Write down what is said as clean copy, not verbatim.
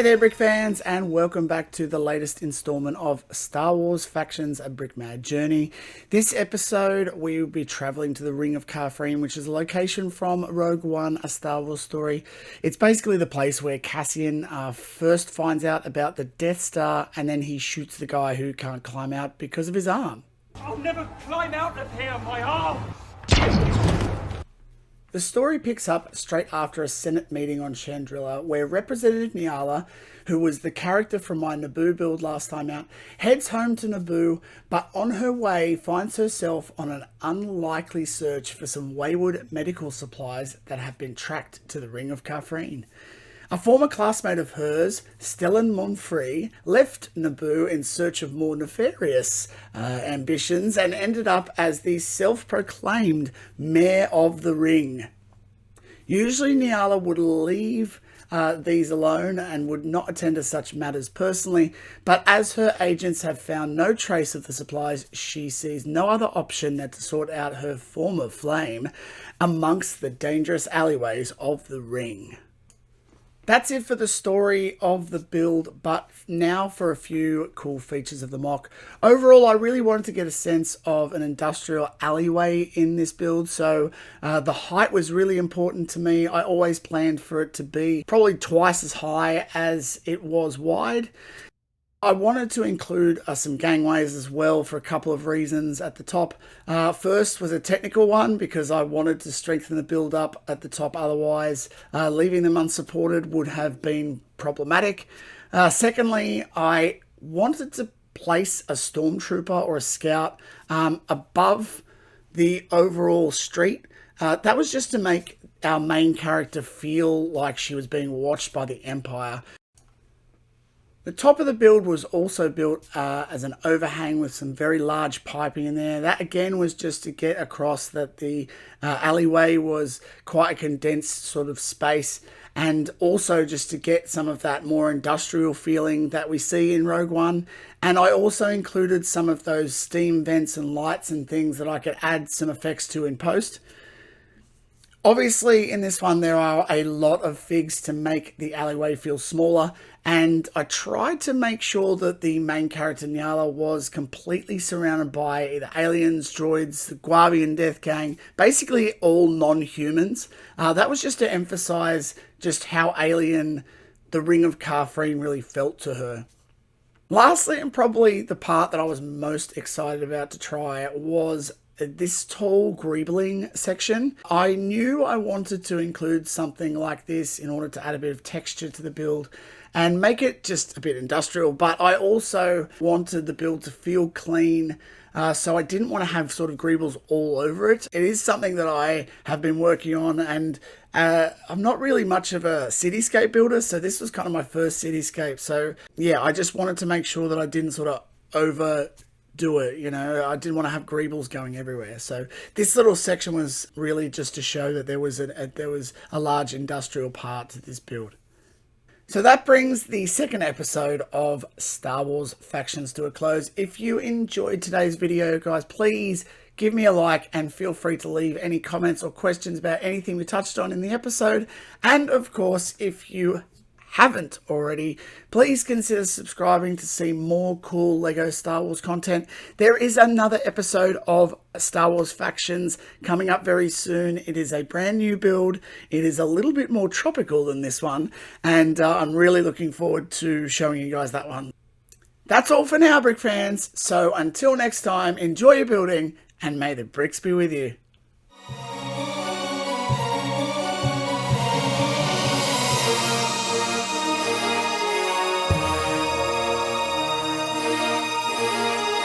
Hey there, Brick fans, and welcome back to the latest installment of Star Wars Factions: A Brickmad Journey. This episode, we will be traveling to the Ring of Kafrene, which is a location from Rogue One, a Star Wars story. It's basically the place where Cassian first finds out about the Death Star, and then he shoots the guy who can't climb out because of his arm. I'll never climb out of here, my arm! The story picks up straight after a Senate meeting on Chandrila, where Representative Nyala, who was the character from my Naboo build last time out, heads home to Naboo, but on her way finds herself on an unlikely search for some wayward medical supplies that have been tracked to the Ring of Kafrene. A former classmate of hers, Stellan Monfrey, left Naboo in search of more nefarious ambitions and ended up as the self-proclaimed Mayor of the Ring. Usually Nyala would leave these alone and would not attend to such matters personally, but as her agents have found no trace of the supplies, she sees no other option than to sort out her former flame amongst the dangerous alleyways of the Ring. That's it for the story of the build, but now for a few cool features of the mock. Overall, I really wanted to get a sense of an industrial alleyway in this build, so the height was really important to me. I always planned for it to be probably twice as high as it was wide. I wanted to include some gangways as well for a couple of reasons at the top. First was a technical one because I wanted to strengthen the build up at the top, otherwise leaving them unsupported would have been problematic. Secondly, I wanted to place a stormtrooper or a scout above the overall street. That was just to make our main character feel like she was being watched by the Empire. The top of the build was also built as an overhang with some very large piping in there. That again was just to get across that the alleyway was quite a condensed sort of space, and also just to get some of that more industrial feeling that we see in Rogue One. And I also included some of those steam vents and lights and things that I could add some effects to in post. Obviously, in this one, there are a lot of figs to make the alleyway feel smaller, and I tried to make sure that the main character, Nyala, was completely surrounded by either aliens, droids, the Guavian Death Gang, basically all non-humans. That was just to emphasize just how alien the Ring of Kafrene really felt to her. Lastly, and probably the part that I was most excited about to try, was this tall greebling section. I knew I wanted to include something like this in order to add a bit of texture to the build and make it just a bit industrial, but I also wanted the build to feel clean, so I didn't want to have sort of greebles all over it. It is something that I have been working on, and I'm not really much of a cityscape builder, so this was kind of my first cityscape. So yeah, I just wanted to make sure that I didn't sort of overdo it, you know. I didn't want to have greebles going everywhere. So this little section was really just to show that there was a large industrial part to this build. So that brings the second episode of Star Wars Factions to a close. If you enjoyed today's video, guys, please give me a like and feel free to leave any comments or questions about anything we touched on in the episode. And of course, if you haven't already, please consider subscribing to see more cool Lego Star Wars content. There is another episode of Star Wars Factions coming up very soon. It is a brand new build. It is a little bit more tropical than this one, and I'm really looking forward to showing you guys that one. That's all for now, Brick fans. So until next time, enjoy your building, and may the bricks be with you.